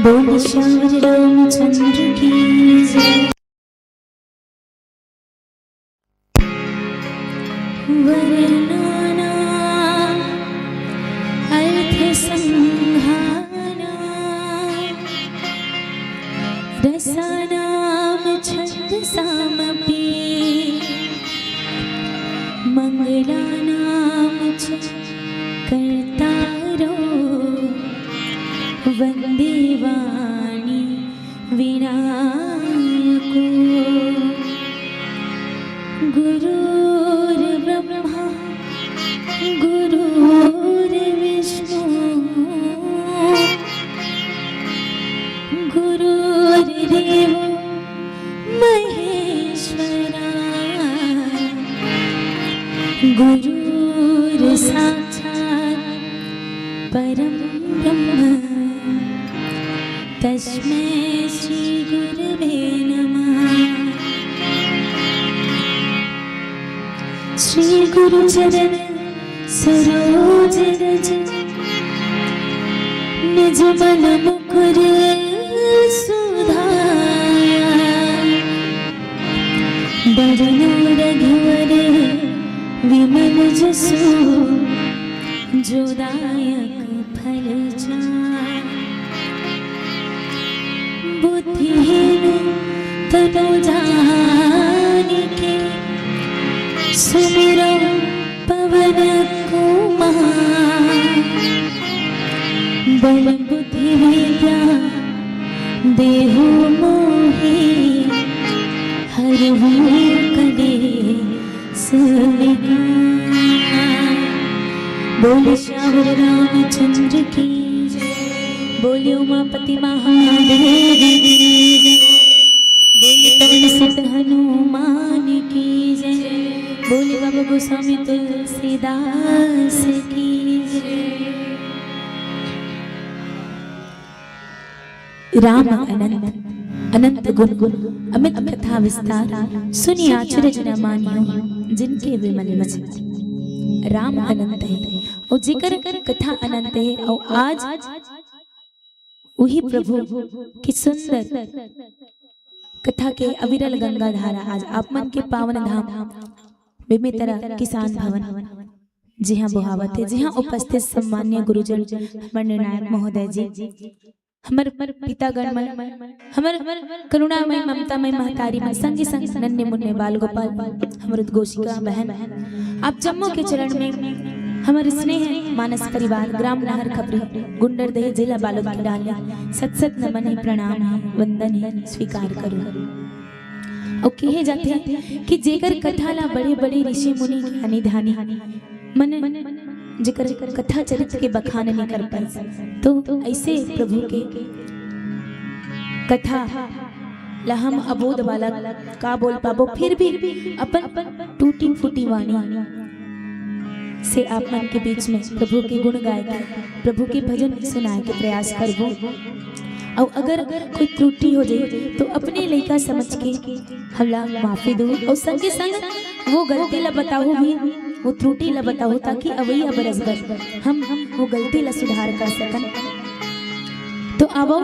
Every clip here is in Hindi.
बोल श्याम रामचंद्र की जय। वर्णाना अर्थ संहाना रसानाम छंदसामपि मंगलानाम च कर्तारो वंदे वाणी विनायको। गुरुर्ब्रह्मा गुरुर्विष्णु गुरुर्देवो महेश्वरा गुरुर्साक्षात् परं ब्रह्म तस्मै श्री गुरवे नमः। श्री गुरु चरण सरोज रज निज मन मुकुर सुधार। बरनो रघुवर विमल जसु जो दायक फल चार। बुद्धिहीन तनु जानिके सुमिरो पवन कुमार। बल बुद्धि विद्या देहु मोहि हरहु कलेश विकार। बोल श्याम रामचंद्र की जय। बोले उमापति महादेव की जय। बोले पवन सुत हनुमान की जय। बोले बाबा गोस्वामी तुलसीदास की जय। राम अनंत अनंत गुण अमित कथा विस्तार सुनिए आश्चर्य न मानियो जिनके विमल वचन। राम अनंत है और जिक्र कथा अनंत है। और आज वही प्रभु की सुंदर कथा के अविरल गंगा धारा आज आप मन के पावन धाम बेमेतरा किसान भवन जी हाँ बुहावत है। जी हाँ उपस्थित सम्मान्य गुरुजन निर्णायक महोदय जी, हमर पितागण हमर करुणामय ममतामय महतारी मन संगी संग नन्हे मुन्ने बाल गोपाल हमर उद्घोषिका बहन, आप जम्मू के चरण में हमारे स्नेह मानस परिवार ग्राम नहर खपरी गुंडरदेह जिला बालोद की डाले सत सत नमन है प्रणाम है वंदन है स्वीकार करो। और कहे जाते हैं कि जेकर कथा ला बड़े बड़े ऋषि मुनि ज्ञानी ध्यानी मन जिकर कथा चरित्र के बखान नहीं कर पाए, तो ऐसे प्रभु के कथा ला हम अबोध वाला का बोल पाबो। फिर भी अपन टूटी फूटी वाणी से आप मन के बीच में प्रभु के गुण गाए के प्रभु के भजन सुनाए के प्रयास करबो। और अगर कोई त्रुटि हो जाए तो अपने लड़का समझ के हमला माफी दो और संगे संग वो गलती ला बताओ भी, वो त्रुटि ला बताओ ताकि अवैया बरस बर हम वो गलती ला सुधार कर सकन। तो आवो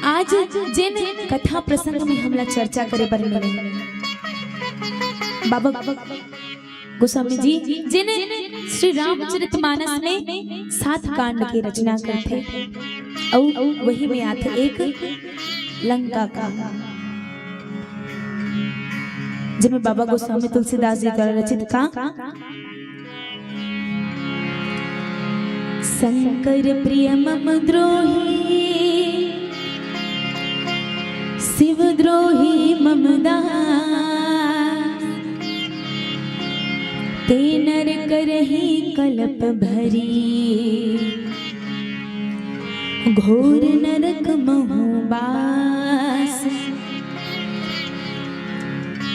आज जिन कथा प्रसंग में हमला चर्चा करे बर मिले बाबा गोस्वामी जी जिन श्री रामचरितमानस में 7 कांड की रचना करते और वही में आते एक लंका का, जिनमें बाबा गोस्वामी तुलसीदास जी द्वारा रचित का शंकर प्रिय मम द्रोही शिव द्रोही मम दास, ते नर करहि कलप भरी घोर नरक महुबास।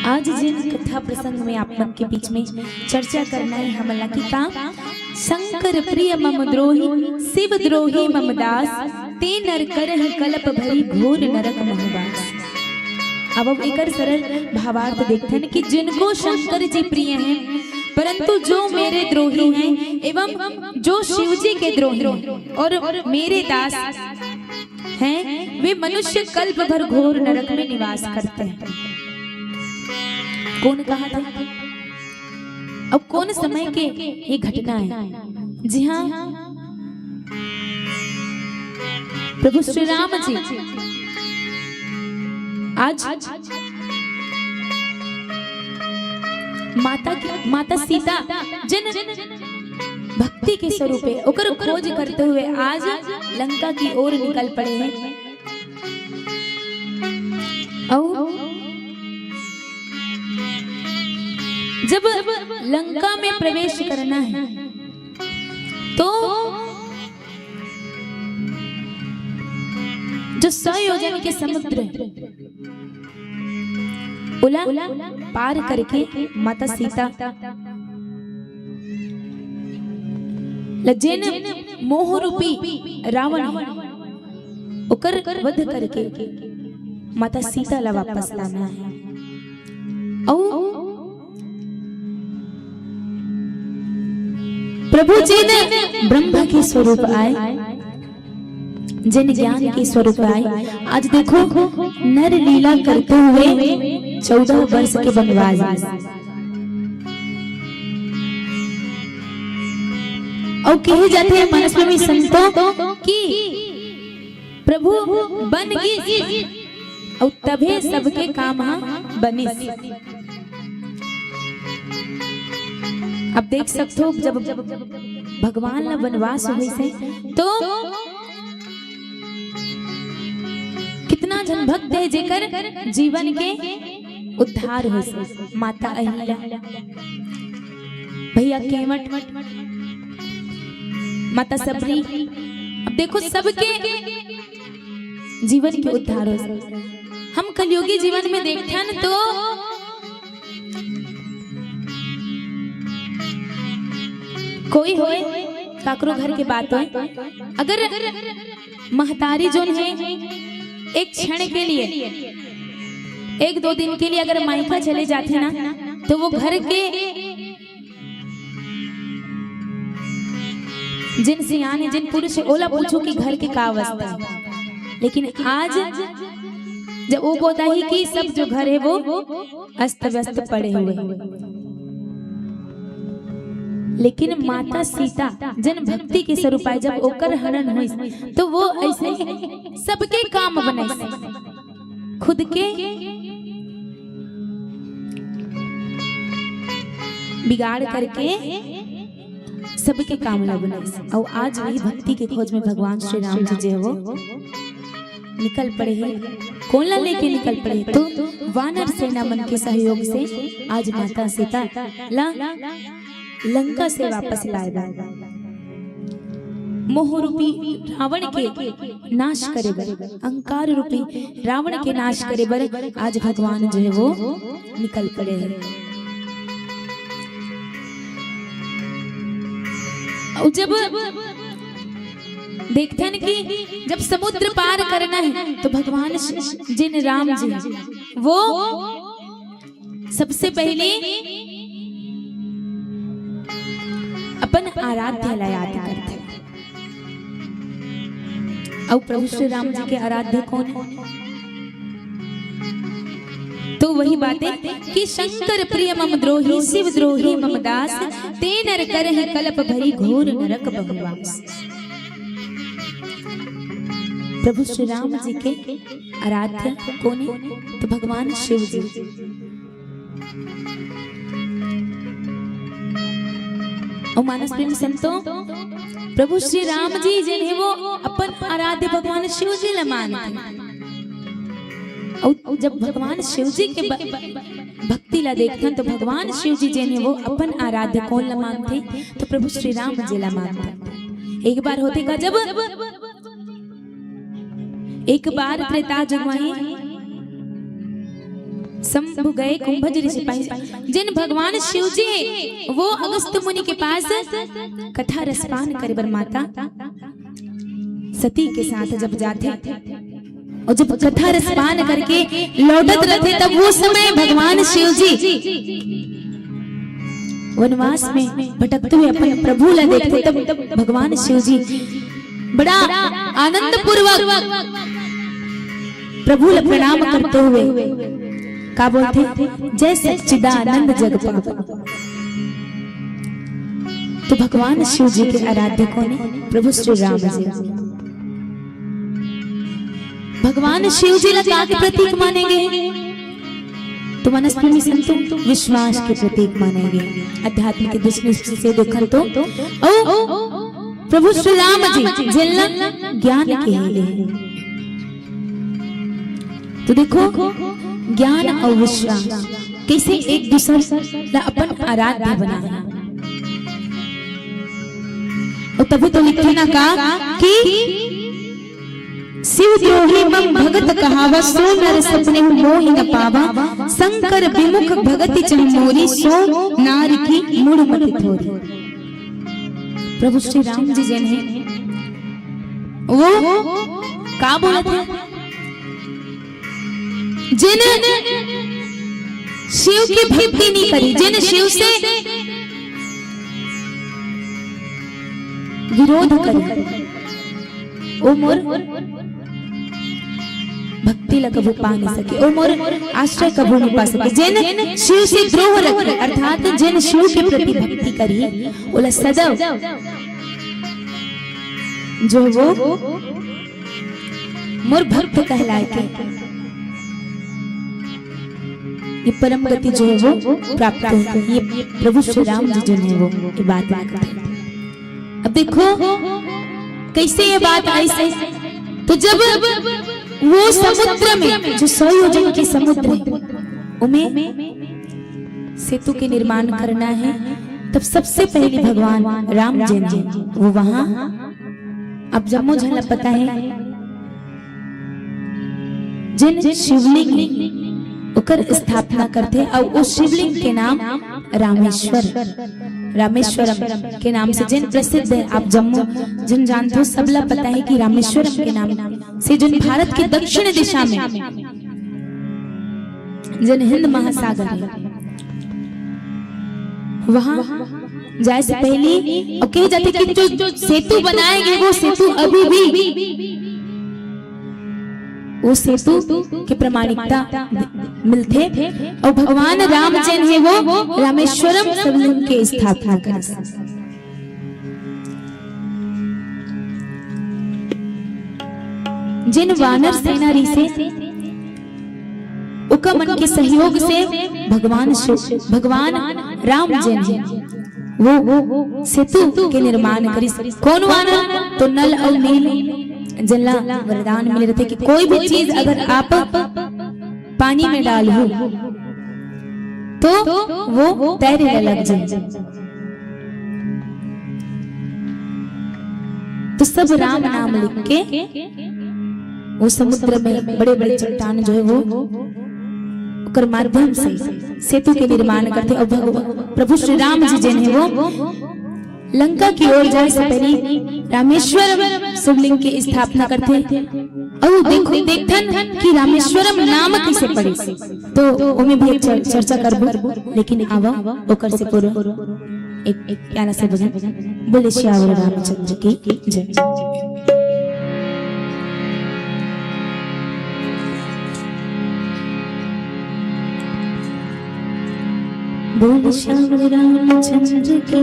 आज जिन कथा प्रसंग में आप मन के बीच में चर्चा करना है हमला की काम शंकर प्रिय मम द्रोही शिव द्रोही मम दास, ते नर करहि कलप भरी घोर नरक महुबास। अब हम एक सरल भावार्थ देखते हैं कि जिनको शंकर जी प्रिय हैं परंतु जो मेरे द्रोही हैं एवं जो शिव जी के द्रोही हैं और मेरे दास हैं वे मनुष्य कल्प भर घोर नरक में निवास करते हैं। कौन कहा था? अब कौन समय के ये घटना है? जी हाँ, प्रभु श्री राम जी आज माता सीता जिन भक्ति के स्वरूप है ओकर खोज करते हुए आज लंका की ओर निकल पड़े हैं। और जब लंका में प्रवेश करना है तो जो 100 योजन के समुद्र उला पार करके माता सीता जिन मोह रूपी रावण ओकर वध करके माता सीता ला वापस लाना है। और प्रभु जी ने ब्रह्मा के स्वरूप आए, जिन ज्ञान के स्वरूप आए। आज देखो नर लीला करते हुए 14 वर्ष के वनवास और कहे जाते हैं मनस्वी संतों कि प्रभु बन गए और तभे सबके काम बने। अब देख सकते हो जब भगवान ला वनवास हुई से तो कितना जन भक्त है जेकर जीवन के उद्धार हो से। माता अहिल्या, भैया केवट, माता सबरी, अब देखो सबके जीवन के उद्धार हो से। हम कलयुगी जीवन में देखते हैं तो कोई होए काकरो घर के बात होए, अगर महतारी जो है एक क्षण के लिए 1-2 दिन के लिए अगर मायका चले जाते ना तो वो घर के जिन सियाने जिन पुरुष ओला पूछो कि घर के का अवस्था है। लेकिन आज जब वो बोलता ही कि सब जो घर है वो अस्त व्यस्त पड़े हुए, लेकिन माता सीता जन भक्ति के स्वरूप आए जब ओकर हरण हुई तो वो ऐसे सबके काम बनाए, खुद के बिगाड़ करके सबके काम ला बनाए। और आज वही भक्ति के खोज में भगवान श्री राम जी जो वो निकल पड़े हैं। कौन ला लेके निकल पड़े? तो वानर सेना मन के सहयोग से आज माता सीता ला लंका से वापस लाए गए। मोह रूपी रावण के नाश करे बर, अहंकार रूपी रावण के नाश करे बर आज भगवान जो है वो निकल पड़े हैं। जब देखते हैं कि जब समुद्र पार करना है तो भगवान जिन राम जी वो सबसे पहले अपन आराध्य ला याद करते हैं। और प्रभु श्री राम जी के आराध्य कौन है? तो वही बातें कि शंकर प्रिय मम द्रोही शिव द्रोही मम दास ते नर करहि कल्प भरी घोर नरक बहुवास। प्रभु श्री राम जी के आराध्य कौन है? तो भगवान शिव जी। और मानस प्रेम संतो प्रभु श्री राम जी जिन्हें वो अपन आराध्य भगवान शिव जी ला मानते। और जब भगवान शिव जी के भक्ति ला देखते हैं तो भगवान शिव जी जिन्हें वो अपन आराध्य कौन ला मानते? तो प्रभु श्री राम जी ला मानते। एक बार होते का जब एक बार त्रेता युग में शंभु गए कुंभज ऋषि पास, जिन भगवान शिव जी वो अगस्त मुनि के पास कथा रसपान करे बर माता सती के साथ जब जाते और जब कथा रसपान करके लौटत रहते तब वो समय भगवान शिव जी वनवास में भटकते हुए अपने प्रभु ला देखते। तब भगवान शिव जी बड़ा आनंद पूर्वक प्रभु ला प्रणाम करते हुए का बोलते? जय सच्चिदानंद जग पावक। तो भगवान शिव जी के आराध्य कौन है? प्रभु श्री राम जी। भगवान शिव जी ला क्या के प्रतीक मानेंगे? तो मनस प्रेमी संतो विश्वास के प्रतीक मानेंगे। अध्यात्म के दृष्टि से देखन तो प्रभु श्री राम जी जिनला ज्ञान के लिए। तो देखो ज्ञान और विश्वास कैसे एक दूसरे ला अपन आराध्य बनाना। और तभी तो लिखे ना का कि शिव द्रोही मम भगत कहावा सो नर सपने मोहि न पावा शंकर विमुख भगति चह मोरी सो नार की मुड़ मत थोरी। प्रभु श्री राम जी जन है वो का बोला था? जिन शिव की भक्ति नहीं करी, जिन शिव से विरोध करी ओ मोर भक्ति ला कबू पा नहीं सके, ओ मोर आश्रय कबू नहीं पा सके। जिन शिव से द्रोह रखे अर्थात जिन शिव के प्रति भक्ति करी ओला सदैव जो वो मोर भक्त कहलाए के ये परम गति जो है वो प्राप्त होती है। ये प्रभु श्री राम जी जो है वो ये बात करते हैं। अब देखो कैसे ये बात आई से? तो जब वो समुद्र में जो 100 योजन के समुद्र है उनमें सेतु के निर्माण करना है, तब सबसे पहले भगवान राम जी वो वहां अब जम्मू झला पता है जिन शिवलिंग उकर स्थापना करते और उस शिवलिंग के नाम रामेश्वरम के नाम से जिन प्रसिद्ध है। आप जम्मू जिन जानते हो सबला पता है कि रामेश्वरम के नाम से जिन भारत के दक्षिण दिशा में जिन हिंद महासागर है वहां जाए से पहले और कहे जाते कि जो सेतु बनाएंगे वो सेतु अभी भी वो सेतु के प्रमाणिकता मिलते और भगवान राम जन है वो रामेश्वरम शिवलिंग के स्थापना कर। जिन वानर सेनारी से उकमन के सहयोग से भगवान राम जन है वो सेतु के निर्माण करी। कौन वानर? तो नल और नील जला वरदान मिले रहते कि कोई भी चीज अगर आप पानी में डालो तो वो तैरने लग जाए। तो सब राम नाम लिख के वो समुद्र में बड़े बड़े चट्टान जो है वो कर माध्यम से सेतु के निर्माण करते और प्रभु श्री राम जी जिन्हें वो लंका की ओर जाए से पहले रामेश्वरम शिवलिंग की स्थापना करते और देखो देखथन कि रामेश्वरम नाम किसे पड़े तो ओमे भी एक चर्चा करबो, लेकिन आवा ओकर से पूर्व एक प्यारा से भजन बोले श्यावर रामचंद्र की जय। बोल श्यावर रामचंद्र की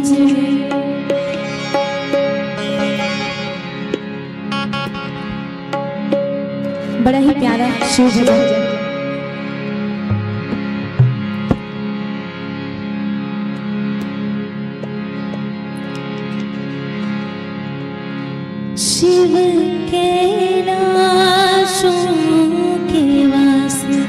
जय। बड़ा ही प्यारा शिव भजन। शिव कैलाशों के वासी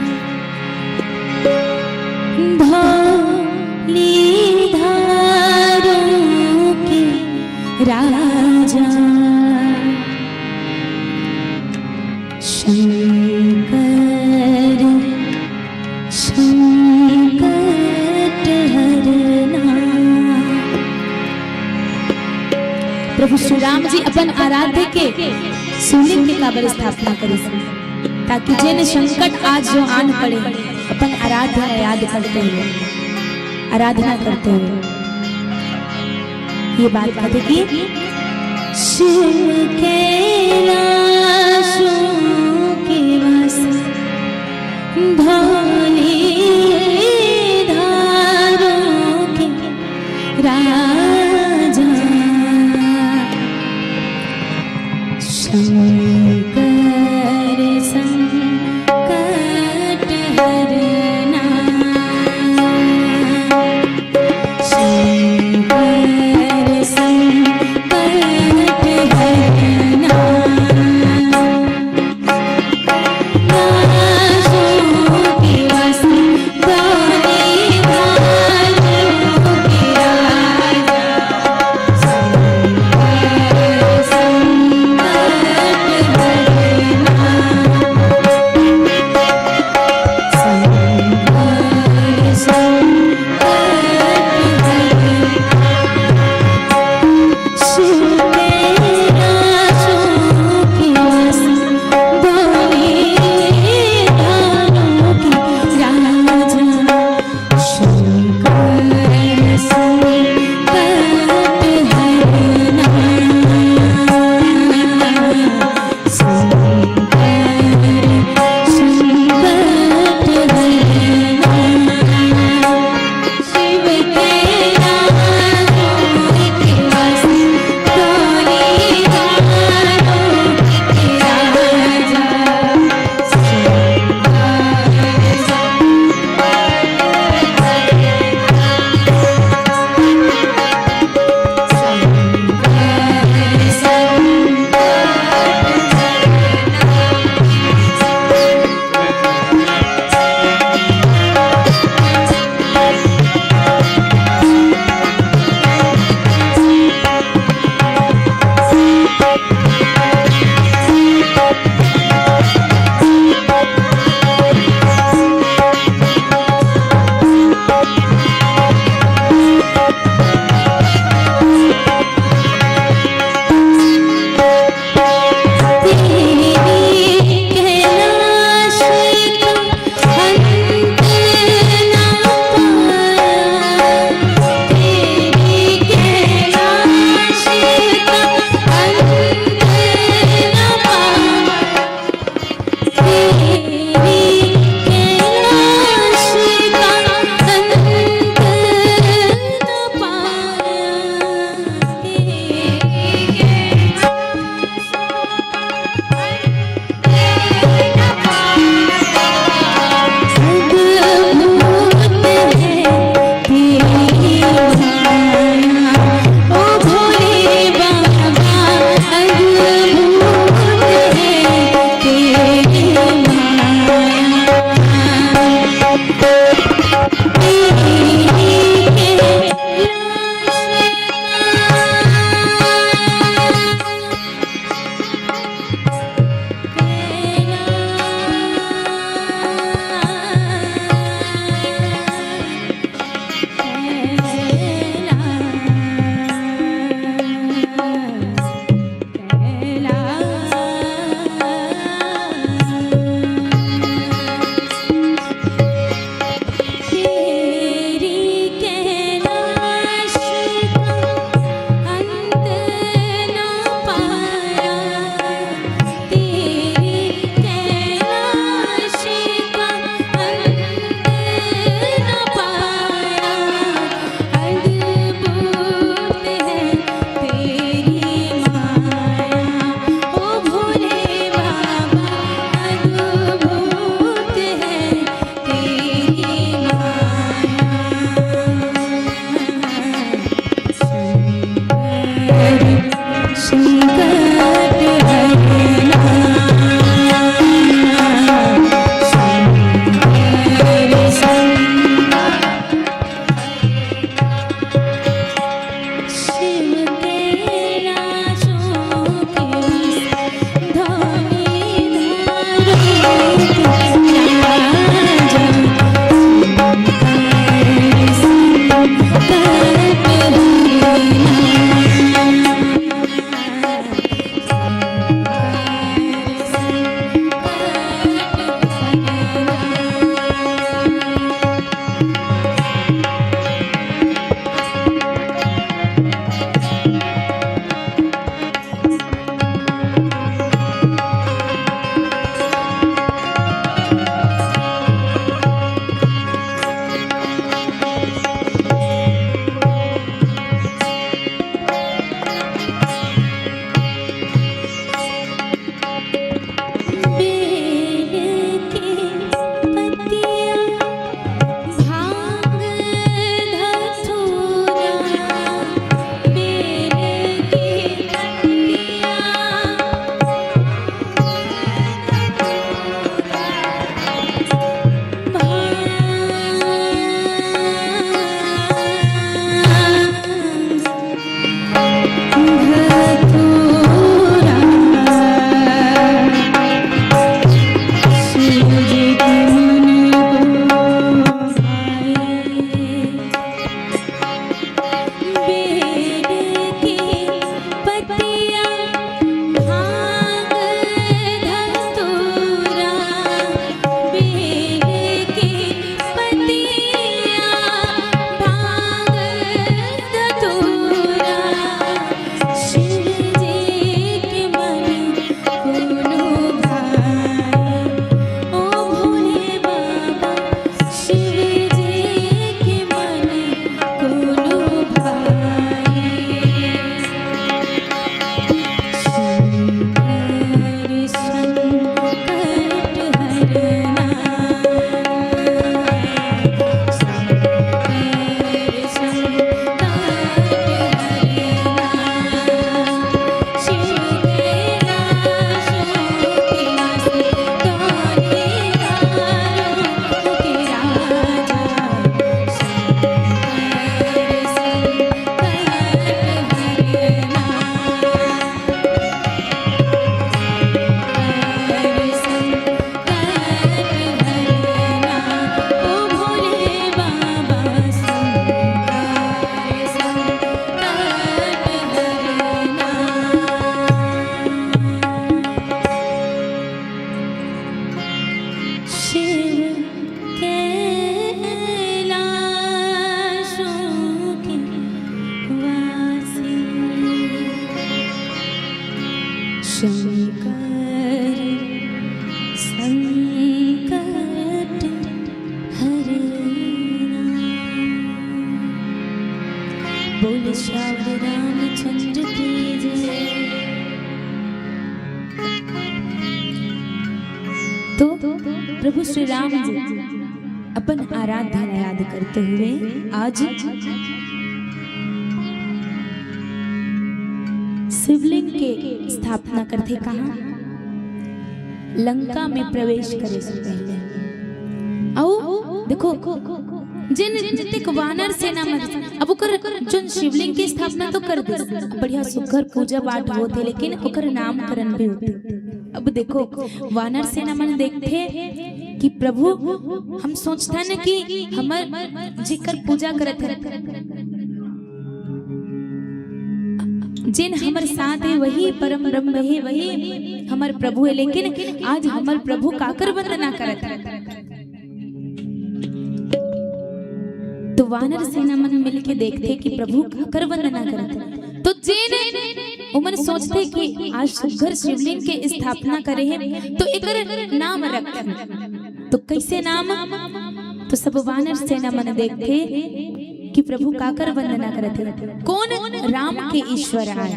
राजा शंकर संकट हरना। प्रभु श्री राम जी अपन आराध्य के शिवलिंग के काबर स्थापना करी ताकि जिन संकट आज जो आन पड़े अपन आराध्य याद करते हुए आराधना करते हुए ये बात कहते कि शिव कैलाशों के वासी धौली धारों के राजा शंकर संकट हरना। के श्यावर रामचंद्र की जय। तो प्रभु श्री राम जी अपन आराध्य याद करते हुए आज शिवलिंग के स्थापना करते कहा लंका में प्रवेश करे से पहले। आओ देखो जिन जितक वानर सेना में अब ओकर जोन शिवलिंग की स्थापना तो कर दे बढ़िया सुखर पूजा पाठ होते लेकिन ओकर नामकरण भी होते। अब देखो वानर सेना मन देखते कि प्रभु हम सोचता न कि हमर जिकर पूजा करत है जिन हमर साथ है वही परम ब्रह्म है वही हमर प्रभु है लेकिन आज हमर प्रभु काकर वंदना करत है। तो वानर सेना मन मिलके देखते कि प्रभु काकर वंदना करत है। तो जिन उमन सोचते कि आज सुघर शिवलिंग के स्थापना करे हैं तो एकर नाम रखते तो कैसे नाम। तो सब वानर सेना मन देखते कि प्रभु काकर वंदना करते कौन राम के ईश्वर आए।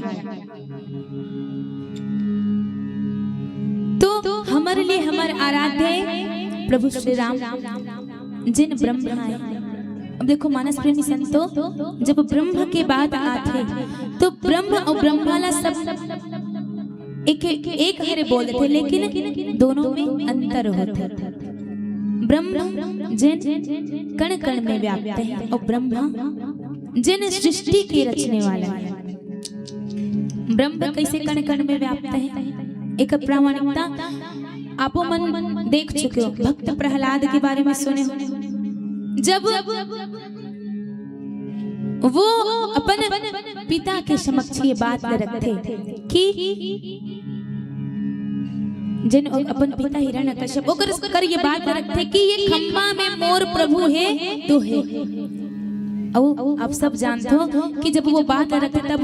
तो हमारे लिए हमारे आराध्य प्रभु श्री राम जिन ब्रह्म आए। अब देखो मानस प्रेमी संतो जब ब्रह्म के बात आते तो ब्रह्म और ब्रह्माला सब एक हरे बोलते थे लेकिन दोनों में अंतर होता। ब्रह्म जिन कण कण में व्याप्त है और ब्रह्मा जिन सृष्टि के रचने वाला है। ब्रह्म कैसे कण कण में व्याप्त है एक प्रामाणिकता आपो मन देख चुके हो। भक्त प्रहलाद के बारे में सुने हो जब वो अपन पिता के समक्ष ये बात रखते कि जिन अपन पिता हिरण्यकश्यप कर ये बात रखते कि ये खम्बा में मोर प्रभु है तो है। और आप सब जानते हो कि जब वो बात रखते तब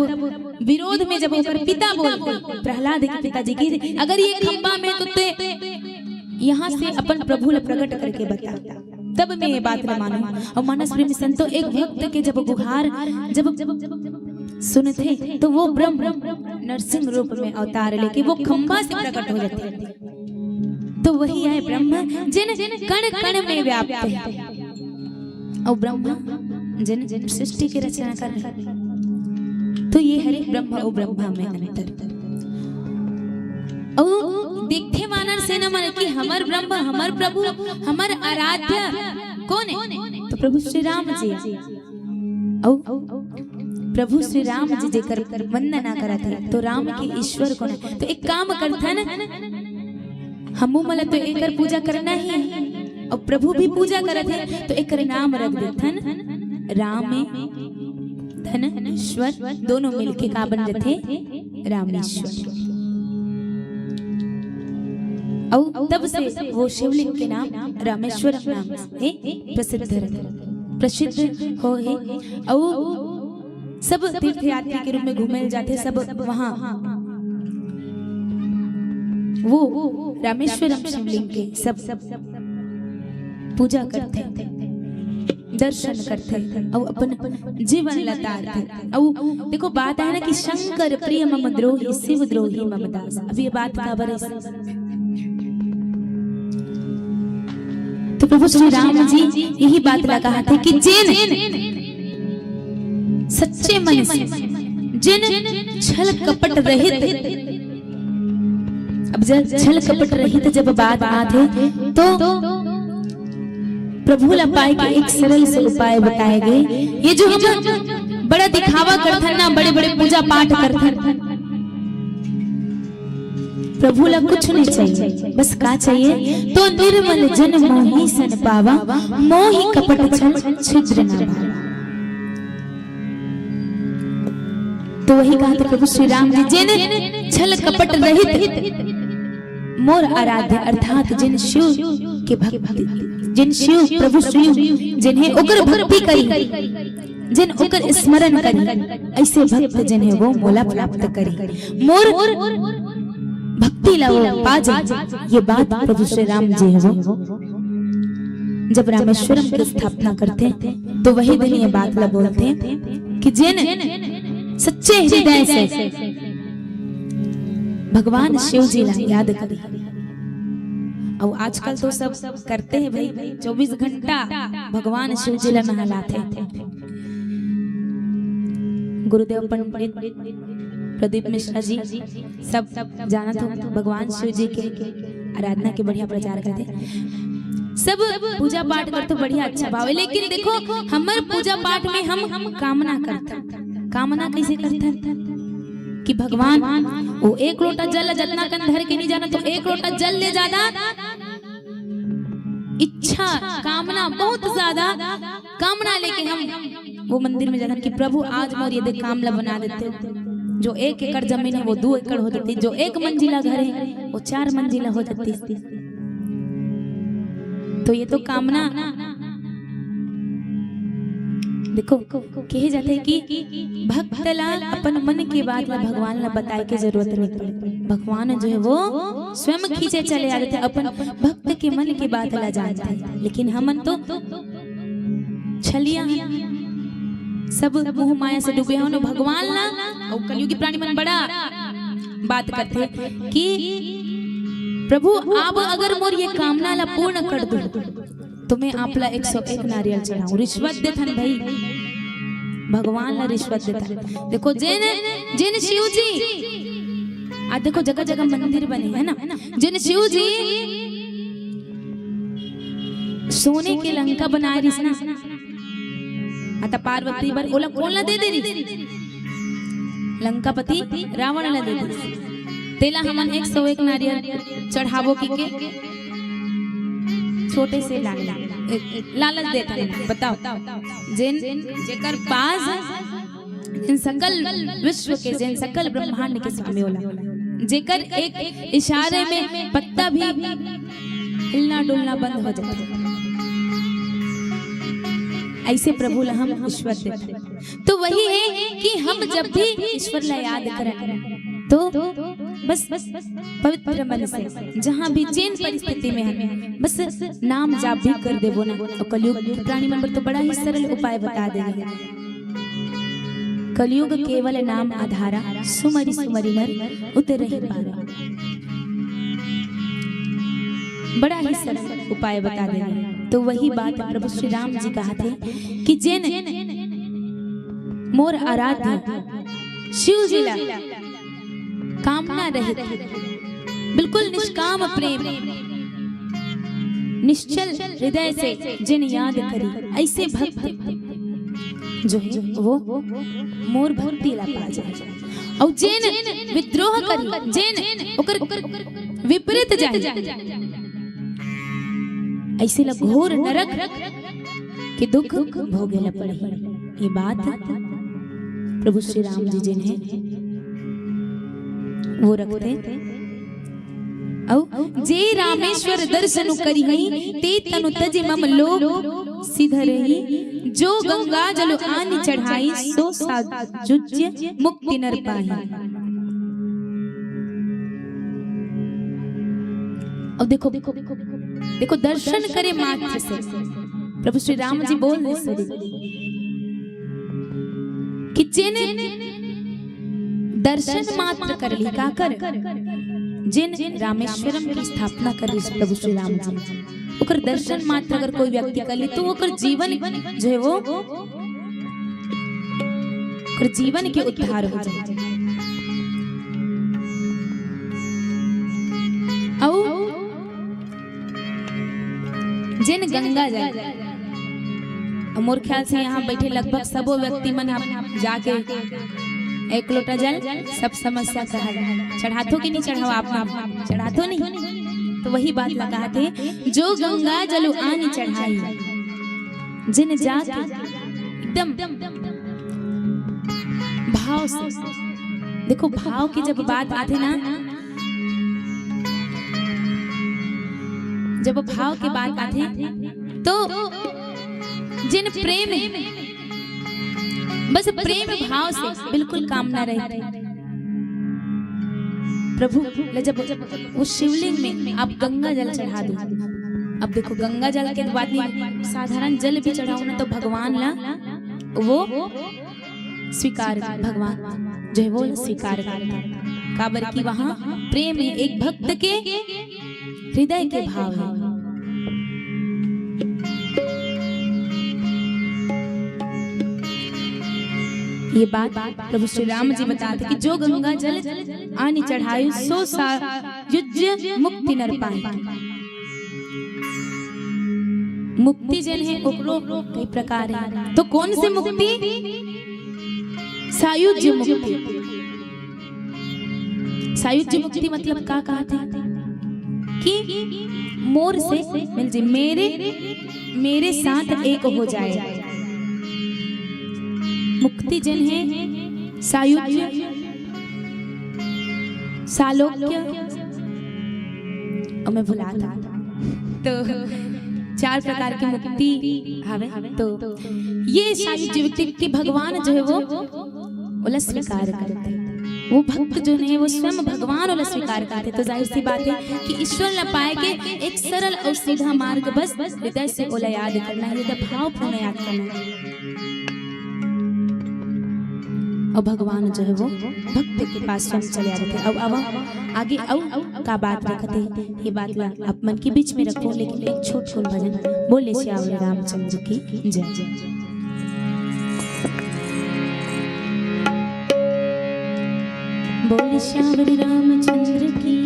विरोध में जब ओकर पिता बोलते प्रहलाद के पिताजी की अगर ये खम्बा में तो यहाँ से अपन प्रभु प्रकट करके बता तब मैं ये बात न मानूं। और मानस प्रेमी संतो एक भक्त के जब गुहार जब सुनते तो वो ब्रह्म नरसिंह रूप में अवतार लेके वो खंबा से प्रकट हो जाते। तो वही है ब्रह्म जिन कण कण में व्याप्त है और ब्रह्म जिन सृष्टि की रचना कर रहे। तो ये हरे ब्रह्म और ब्रह्मा में अंतर। और देखते वानर सेना मन की हमर ब्रह्म हमर प्रभु हमर आराध्य कौन है तो प्रभु श्री राम जी। प्रभु श्री राम जी जेकर वंदना करत है तो राम के ईश्वर कौन है। तो एक काम करता न हमू मला तो एकर पूजा करना ही है और प्रभु भी पूजा करत है तो एकर नाम रख देथन राम धनेश्वर दोनों मिलके का बन जाते रामेश्वर। और तब से वो शिवलिंग के नाम रामेश्वर नाम से प्रसिद्ध हो है। और सब तीर्थ यात्री के रूप में घूमे जाते सब वहाँ वो रामेश्वरम शिवलिंग के सब पूजा करते दर्शन करते और अपन जीवन लतारते। और देखो बात है ना कि शंकर प्रिय मम द्रोही शिव द्रोही मम दास। अब ये बात का बरस तो प्रभु श्री राम जी यही बात लगा थे कि जिन सच्चे मन से जिन छल कपट रहित अब जब छल कपट रहित जब बात आते तो प्रभु लपाए के एक सरल से उपाय बताए गए। ये जो हम बड़ा दिखावा करते ना बड़े बड़े पूजा पाठ करते प्रभु ला कुछ नहीं चाहिए बस का चाहिए तो निर्मल जन मोहि सन पावा मोहि कपट छल छिद्र न भावा। तो वही कहा था प्रभु श्री राम जी जिन छल कपट रहित मोर आराध्य अर्थात जिन शिव के भक्ति जिन शिव प्रभु शिव जिन्हें उग्र भक्ति करी जिन उग्र स्मरण करी ऐसे भक्त जिन्हें वो मोला प्राप्त करी मोर भक्ति ला वो पा जाए। ये बात प्रभु श्री राम जी है वो जब रामेश्वरम की स्थापना करते तो वही दिन ये बात ला बोलते कि जिन सच्चे हृदय से भगवान शिव जी ला याद करी। और आजकल तो सब करते हैं भाई 24 घंटा भगवान शिव जी ला नहलाते हैं। गुरुदेव पंडित प्रदीप मिश्रा जी सब जाना तो भगवान शिव जी के आराधना के बढ़िया प्रचार करते, सब पूजा पाठ करते बढ़िया अच्छा भाव है। लेकिन देखो हमारे पूजा पाठ में हम कामना करते, कामना कैसे करते कि भगवान वो एक लोटा जल जितना कन धर के नहीं जाना तो एक लोटा जल ले जाना, इच्छा कामना बहुत ज्यादा कामना लेके हम वो मंदिर में जाना कि प्रभु आज मोर ये कामला बना देते हो। जो 1 एकड़ जमीन है वो 2 एकड़ हो जाती, जो 1 मंजिला घर है वो 4 मंजिला हो जाती। तो ये तो कामना देखो कहे जाते कि भक्त ला अपन मन की बात ला भगवान ला बताए के जरूरत नहीं पड़ती। भगवान जो है वो स्वयं खींचे चले आ रहे थे, अपन भक्त के मन की बात ला जानते हैं। लेकिन हमन तो छलिया सब मोह माया से डूबे हो। भगवान ला और कलयुगी प्राणी मन बड़ा बात करते कि प्रभु आप अगर मोर ये कामना ला पूर्ण कर दो तो मैं आपला 101 नारियल चढ़ाऊं। रिश्वत देथन भाई, भगवान ला रिश्वत देता। देखो जिन शिव जी आज देखो जगह जगह मंदिर बने है ना, जिन शिव जी सोने के लंका बनाए रिस ना, आता पार्वती बर ओला कौन ला दे दे रही, लंकापति रावण ला दे दे। तेला हमन 101 नारियल चढ़ावो की के छोटे से लालच देता है। बताओ जिन जेकर पास जिन सकल विश्व के जिन सकल ब्रह्मांड के स्वामी होला, जेकर एक इशारे में पत्ता भी हिलना डुलना बंद हो जाता, ऐसे प्रभु ला हम ईश्वर देते। तो वही है कि हम जब भी ईश्वर ला याद करें तो बस पवित्र मन से जहाँ भी जिन परिस्थिति में है बस नाम जाप भी कर देवो ना। तो कलयुग प्राणी मन पर तो बड़ा ही सरल उपाय बता देंगे। कलयुग केवल नाम आधारा, सुमरि सुमरि नर उतर ही पारा। बड़ा ही सरल उपाय बता देंगे। तो वही बात प्रभु श्री राम जी कहा थे कि जिन मोर आराध्य शिव जी ला कामना रहित बिल्कुल निष्काम प्रेम निश्चल हृदय से जिन याद करी, ऐसे भक्त जो है वो मोर भक्ति ला पा जाए। और जिन विद्रोह करी, जिन ओकर विपरीत जाए, ऐसे ला घोर नरक के दुख भोगे ला पड़े। ये बात प्रभु श्री राम जी जिन्हें वो रखते औ जे रामेश्वर दर्शन करी हई ते तनु तजे मम लोक सिधरही, जो गंगा जल आन चढ़ाई सो साजुज्य मुक्ति नर पाई। अब देखो देखो देखो दर्शन करे मात्र से प्रभु श्री राम जी बोल रहे कि जिन दर्शन मात्र कर ली का कर, जिन रामेश्वरम की स्थापना कर रही प्रभु श्री राम जी, ओकर दर्शन मात्र अगर कोई व्यक्ति कर ली तो ओकर जीवन जो है वो ओकर जीवन के उद्धार हो जाए। और जिन गंगा जल, मोर ख्याल से यहाँ बैठे लगभग सबो व्यक्ति मन जाके 1 लोटा जल सब समस्या का हल चढ़ातो कि नहीं चढ़ाओ, आप चढ़ातो नहीं। तो वही बात लगा थे, जो गंगा जल आन चढ़ाई जिन जाके एकदम भाव से, देखो भाव की जब बात आते ना, जब भाव की बात आते तो जिन प्रेम बस प्रेम भाव से बिल्कुल कामना रहती प्रभु जब वो शिवलिंग में आप गंगा जल चढ़ा दो। अब देखो गंगा जल के बाद साधारण जल भी चढ़ाओ ना तो भगवान ला वो स्वीकार भगवान जो है वो स्वीकार करता है। काबर की वहां प्रेम है, एक भक्त के हृदय के भाव है। ये बात प्रभु श्री राम जी बताते कि जो गंगा जल आनी चढ़ायु सो युज्य मुक्ति नर पाए। मुक्ति जल है ओकरो कई प्रकार है, तो कौन से मुक्ति? सायुज्य मुक्ति। सायुज्य मुक्ति मतलब का कहते कि मोर से मिल जाए, मेरे साथ एक हो जाए। मुक्ति जन है सायुज्य, सालोक्य और मैं भुला था, तो 4 प्रकार की मुक्ति हवे। तो ये सायुज्य व्यक्ति की भगवान जो है वो ओला स्वीकार करते हैं। वो भक्त जो है वो स्वयं भगवान ओला स्वीकार करते। तो जाहिर सी बात है कि ईश्वर न पाए के एक सरल और सीधा मार्ग बस हृदय से ओला याद करना है, हृदय भावपूर्ण याद करना है। और भगवान जो है वो भक्त के पास स्वयं चले आते थे। अब आगे का बात रखते हैं, ये बात आप मन के बीच में रखो, लेकिन एक छोट भजन बोले श्यावल रामचंद्र की जय। बोले श्यावल रामचंद्र की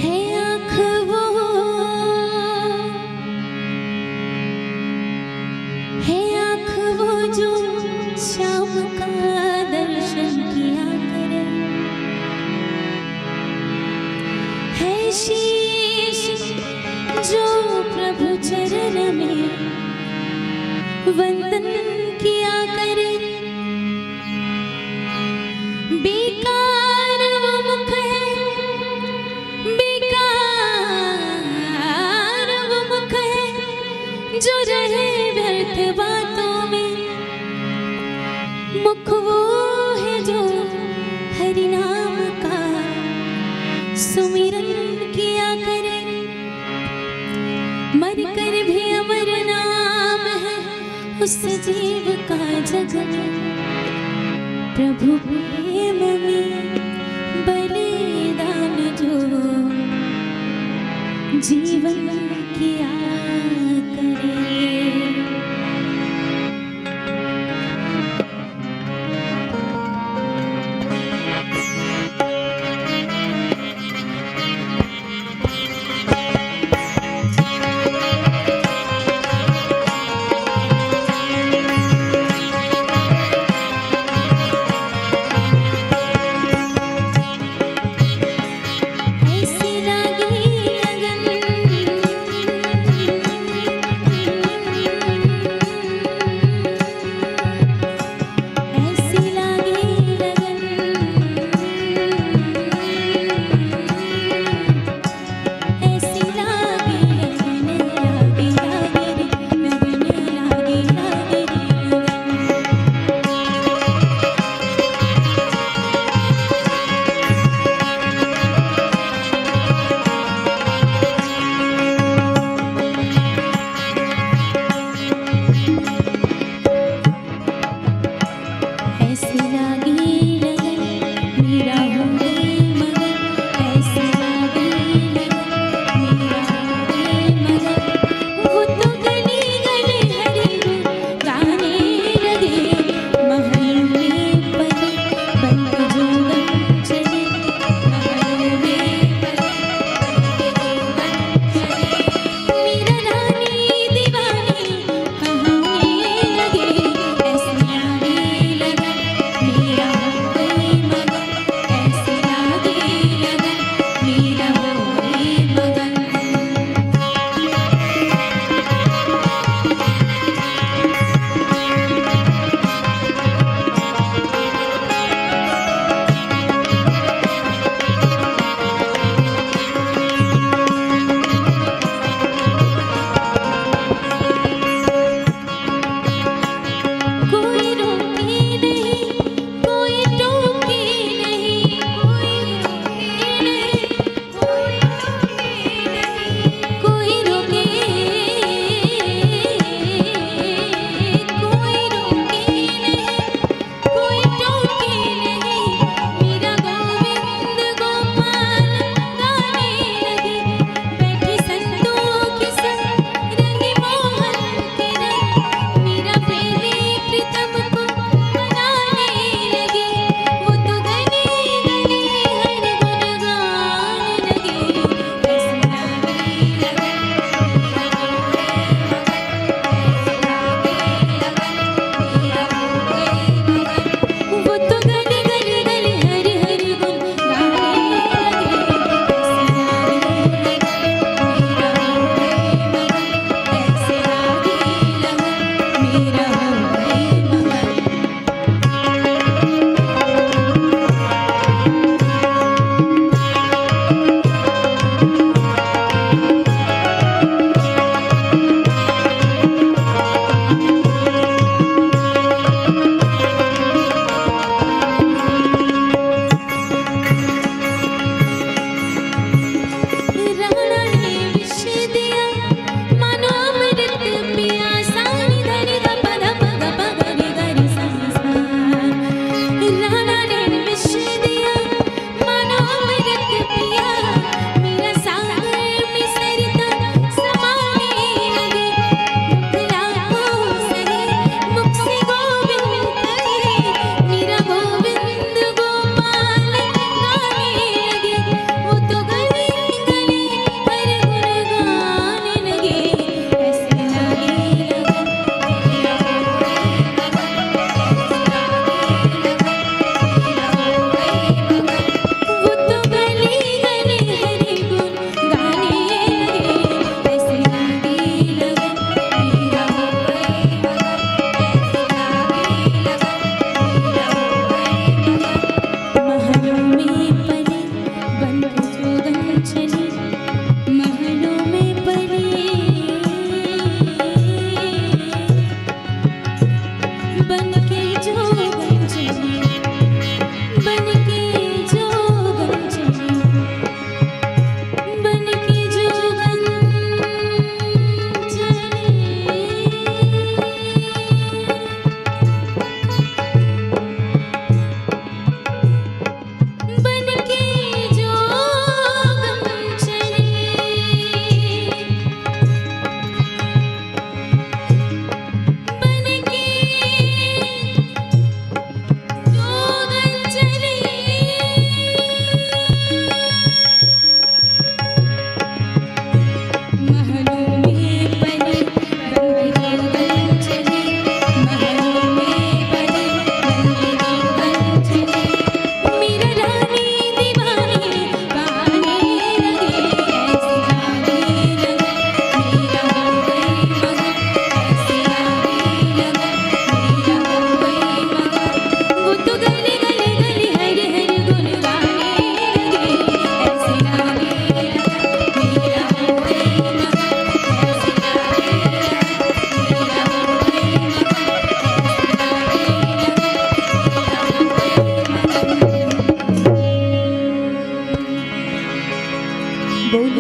है आँख वो, है आँख वो जो श्याम का दर्शन किया करे, है शीश जो प्रभु चरण में वंदन किया करे, बेकार वो मुख है, बेकार वो मुख है जो रहे व्यर्थ बातों में, मुख वो है जो हरि नाम का सुमिरन किया करे, मर कर भी अमर नाम है उस जीव का जग में, प्रभु प्रेम में बलिदान जो जीवन किया करे।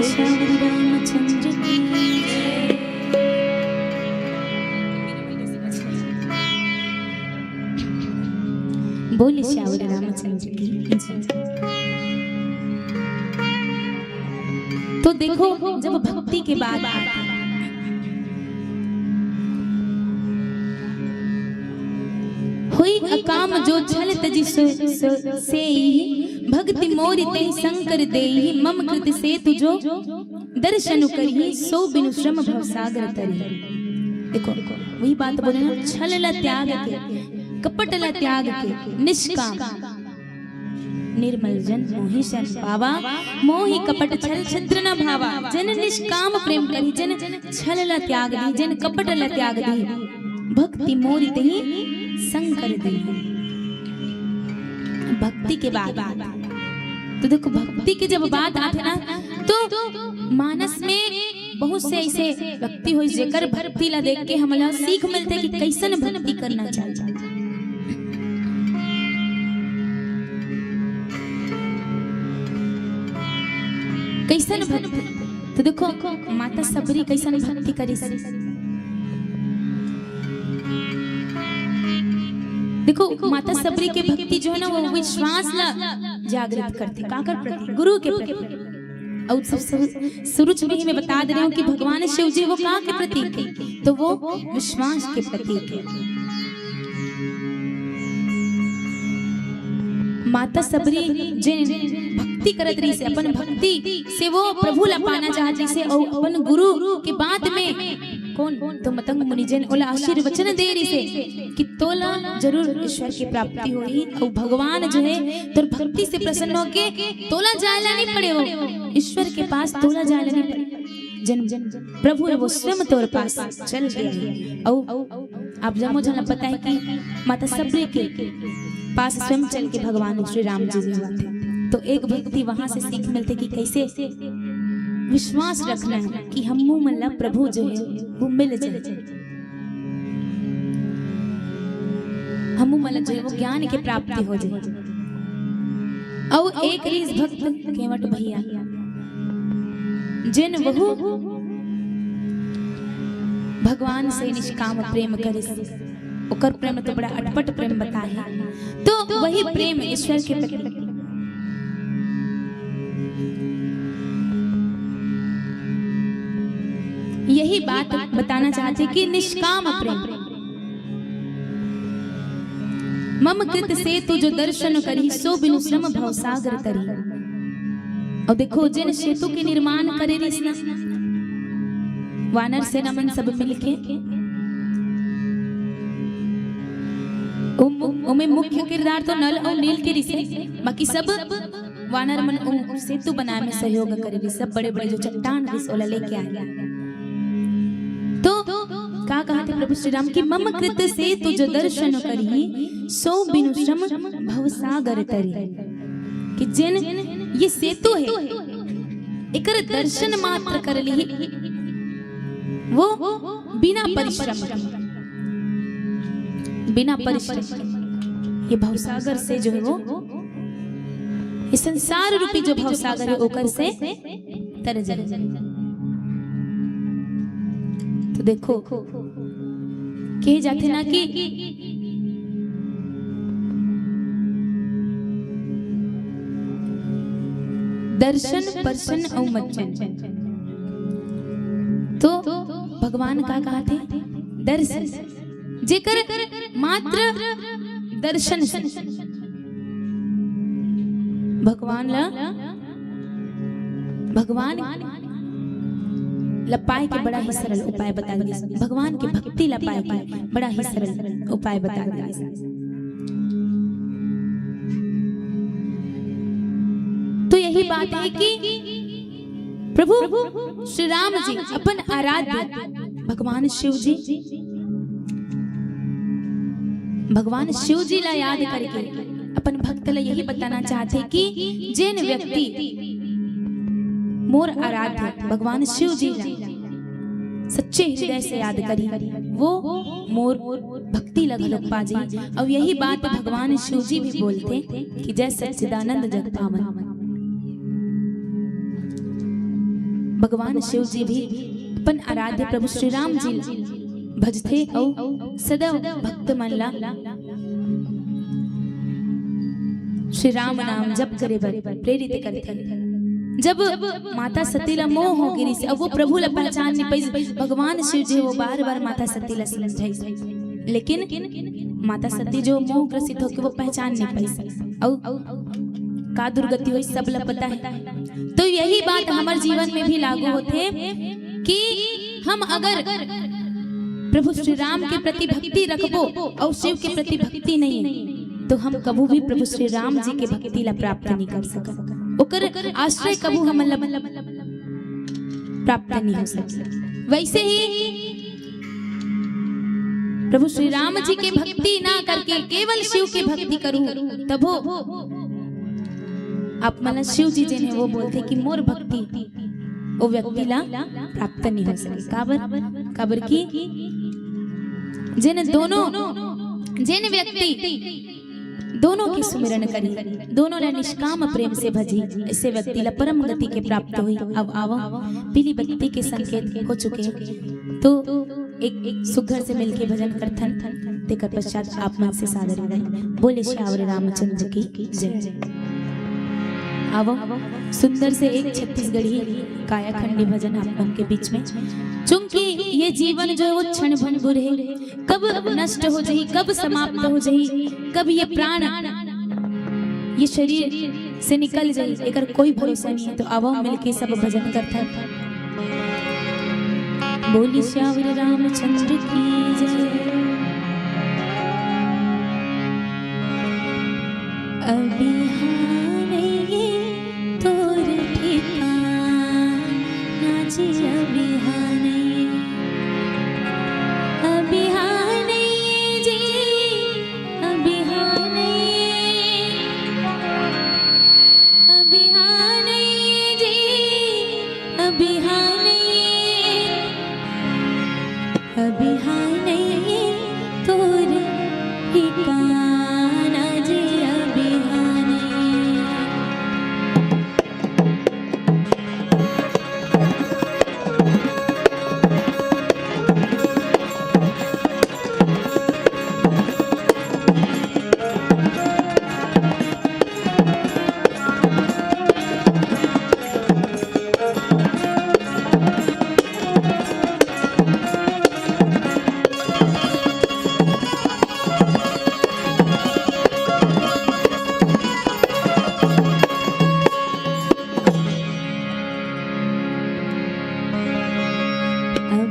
श्यावरी रामचंद्र की बोले श्यावरी रामचंद्र की। तो देखो जब भक्ति के बाद हुई अकाम जो छल तजी से भक्ति मोरि ते शंकर देहि मम कृत से तुझो दर्शन करी सो बिनु श्रम भव सागर तरी। देखो वही बात बोले ना, छल ला त्याग के कपट ला त्याग के निष्काम निर्मल जन मोहि शरण पावा मोहि कपट छल छद्र न भावा। जन निष्काम प्रेम करी जन छल ला त्याग दी जन कपट ला त्याग दी भक्ति मोरि तेहि शंकर दी। भक्ति के बाद तो देखो भक्ति की जब बात आते ना तो मानस में बहुत से ऐसे व्यक्ति हो जेकर भक्ति ला देख के हमला सीख मिलते कि कैसन भक्ति करना चाहिए। कैसन भक्ति तो देखो माता सबरी कैसन भक्ति करी। देखो माता सबरी के भक्ति जो है ना वो विश्वास ला जागृत करती काकर प्रति गुरु के प्रति। और सब शुरू में ही मैं बता दे रहा हूँ कि भगवान शिव जी वो कहाँ के प्रतीक है, तो वो विश्वास के प्रतीक है। माता सबरी जिन भक्ति करत रही से अपन भक्ति से वो प्रभु ला पाना चाहती से और अपन गुरु के बाद में कौन तो मतंग मुनि जन ओला आशीर्वचन दे रही से कि तोला जरूर ईश्वर की प्राप्ति होगी और भगवान जो है तो भक्ति से प्रसन्न होके तोला जायला नहीं पड़े हो ईश्वर के पास तोला जायला नहीं पड़े। जन प्रभु है वो स्वयं तोर पास चल गए। और आप जमो जन पता है कि माता सबरी के पास स्वयं चल के भगवान श्री राम जी हुआ थे। तो एक भक्ति वहां से सीख मिलते कि कैसे विश्वास रखना है कि हम मतलब प्रभु जो है वो मिल जाए, हम मतलब जो है वो ज्ञान के प्राप्ति हो जाए। और एक रीस भक्त केवट भैया जिन वहु भगवान से निष्काम प्रेम करे ओकर प्रेम तो बड़ा अटपट प्रेम बताए। तो वही प्रेम ईश्वर के प्रति यही बात बताना चाहते कि निष्काम प्रेम मम कृत से तू जो दर्शन करी सो बिनु श्रम भव सागर तरी। और देखो जिन सेतु के निर्माण करे रिसना वानर सेना मन सब मिलके उमे मुख्य किरदार तो नल और नील के रिसे बाकी सब वानर मन सेतु बनाने में सहयोग करे। सब बड़े बड़े जो चट्टान रिसोला लेके आए। तो का कहते प्रभु श्री राम की मम कृत से तू जो दर्शन करी सो बिनु श्रम भव सागर तरी। कि जिन ये सेतु है एकर दर्शन मात्र कर ली वो बिना परिश्रम ये भवसागर से जो है वो इस संसार रूपी जो भवसागर है ओकर से तर जाए। तो देखो कहे जाते ना कि दर्शन पर्शन और मज्जन। तो भगवान का कहा थे दर्शन जेकर मात्र दर्शन से भगवान लपाए के बड़ा ही सरल उपाय बता दिए। भगवान की भक्ति लपाए के बड़ा ही सरल उपाय बता दिए। तो यही बात है कि प्रभु श्री राम जी अपन आराध्य भगवान शिव जी ला याद करके अपन भक्त ला यही बताना चाहते कि जिन व्यक्ति मोर आराध्य भगवान शिव जी सच्चे हृदय से याद करी वो मोर भक्ति लगल पाजी। और यही बात भगवान शिव जी भी बोलते कि जय सच्चिदानंद जग पावन। भगवान शिव जी भी अपन आराध्य प्रभु श्री राम जी भजते और सदा भक्त मनला श्री राम नाम जप करे बर प्रेरित करते। जब माता सती ला मोह हो गिरी से अब वो प्रभु ला पहचान नहीं पाई, भगवान शिव जी वो बार बार माता सती ला समझाई, लेकिन माता सती जो मोह ग्रसित हो के वो पहचान नहीं पाई और का दुर्गति हुई सब ला पता है। तो यही बात हमारे जीवन में भी लागू होते कि हम अगर प्रभु श्री राम के प्रति भक्ति रखबो और शिव के प्रति भक्ति नहीं तो हम कबू भी प्रभु श्री राम जी के भक्ति ला प्राप्त नहीं कर सकते, ओकर आश्रय कबू हम प्राप्त नहीं हो सकते। वैसे ही प्रभु श्री राम जी के भक्ति ना करके केवल शिव की भक्ति करूं तबो आप मन शिव जी जिन्हें वो बोलते कि मोर भक्ति वो व्यक्ति ला प्राप्त नहीं हो सके। काबर की जिन व्यक्ति दोनों की सुमिरन करी, दोनों ला निष्काम प्रेम से भजी, ऐसे व्यक्ति ला परम गति के प्राप्त हुई। अब आवो पीली बत्ती के संकेत हो चुके तो एक सुघर से मिलके भजन करथन, तेकर पश्चात आप मन से सादर गए। बोले श्यावर रामचंद्र की जय। आवो सुंदर से एक छत्तीसगढ़ी कायाखंडी भजन आप के बीच में, चूंकि ये जीवन जो है वो क्षण भंगुर है, कब नष्ट हो जाए, कब समाप्त हो जाए, कब ये प्राण ये शरीर से निकल जाए, एकर कोई भरोसा नहीं है। तो आवो मिलके सब भजन करता है। बोली श्यावर रामचंद्र की जय। अभी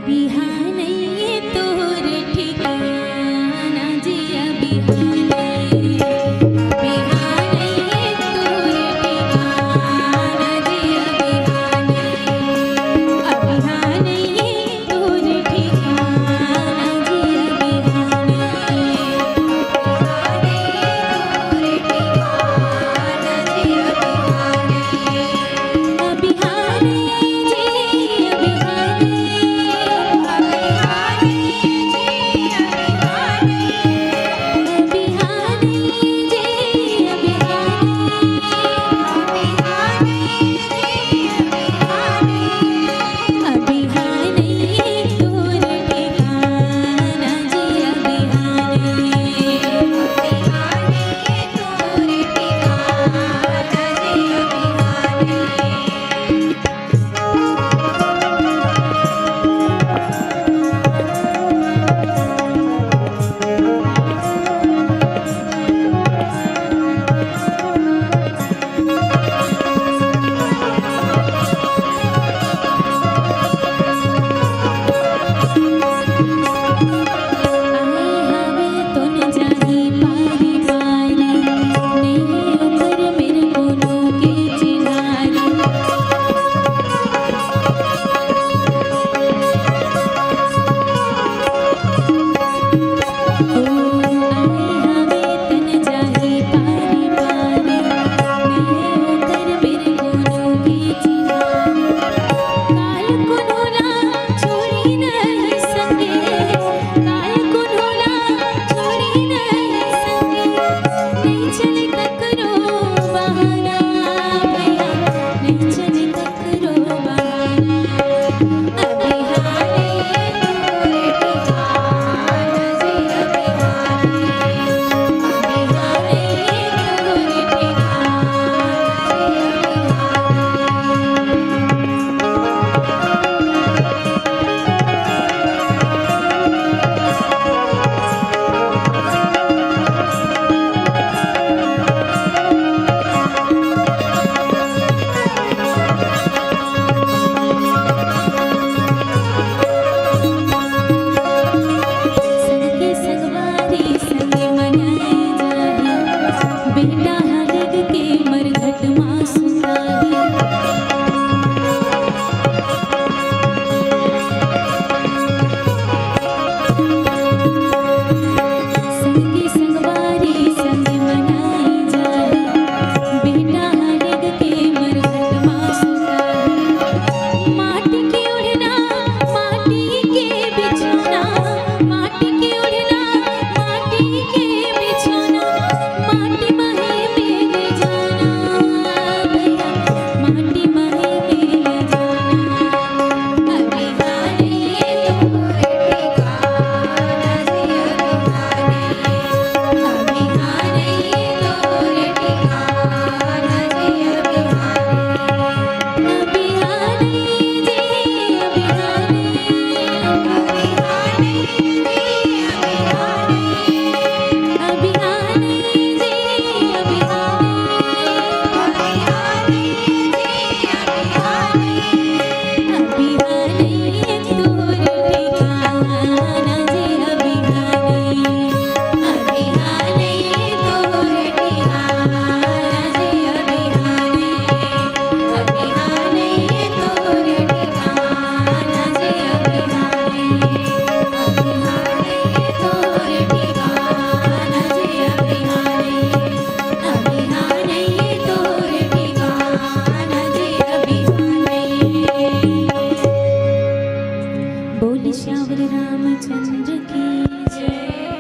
behind